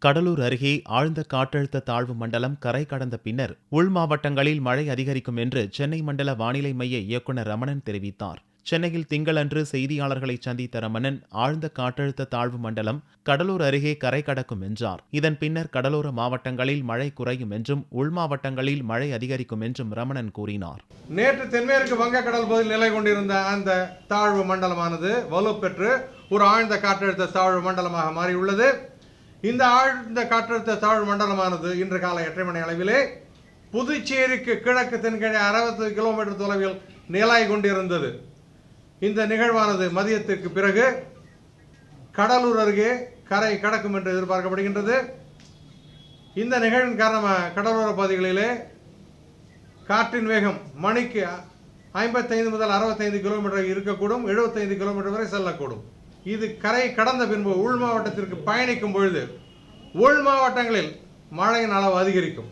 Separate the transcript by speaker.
Speaker 1: கடலூர் அருகே ஆழ்ந்த காற்றழுத்த தாழ்வு மண்டலம் கரை கடந்த பின்னர் உள் மாவட்டங்களில் மழை அதிகரிக்கும் என்று சென்னை மண்டல வானிலை மைய இயக்குநர் ரமணன் தெரிவித்தார். சென்னையில் திங்களன்று செய்தியாளர்களை சந்தித்த ரமணன், ஆழ்ந்த காற்றழுத்த தாழ்வு மண்டலம் கடலூர் அருகே கரை கடக்கும் என்றார். இதன் பின்னர் கடலோர மாவட்டங்களில் மழை குறையும் என்றும் உள் மாவட்டங்களில் மழை அதிகரிக்கும் என்றும் ரமணன் கூறினார்.
Speaker 2: நேற்று தென்மேற்கு வங்கக்கடல் பகுதியில் நிலை கொண்டிருந்த அந்த தாழ்வு மண்டலமானது வலுப்பெற்று ஒரு ஆழ்ந்த காற்றழுத்த தாழ்வு மண்டலமாக மாறியுள்ளது. இந்த ஆழ்ந்த காற்றழுத்த தாழ்வு மண்டலமானது இன்று காலை 8 மணி அளவிலே புதுச்சேரிக்கு கிழக்கு தென்கிழே 60 கிலோமீட்டர் தொலைவில் நிலை கொண்டிருந்தது. இந்த நிகழ்வானது மதியத்திற்கு பிறகு கடலூர் அருகே கரை கடக்கும் என்று எதிர்பார்க்கப்படுகின்றது. இந்த நிகழ்வின் காரணமாக கடலோர பகுதிகளிலே காற்றின் வேகம் மணிக்கு 55 முதல் 65 கிலோமீட்டர் இருக்கக்கூடும், 75 கிலோமீட்டர் வரை செல்லக்கூடும். இது கரை கடந்த பின்பு உள் மாவட்டத்திற்கு பயணிக்கும் பொழுது உள் மாவட்டங்களில் மழையின் அளவு அதிகரிக்கும்.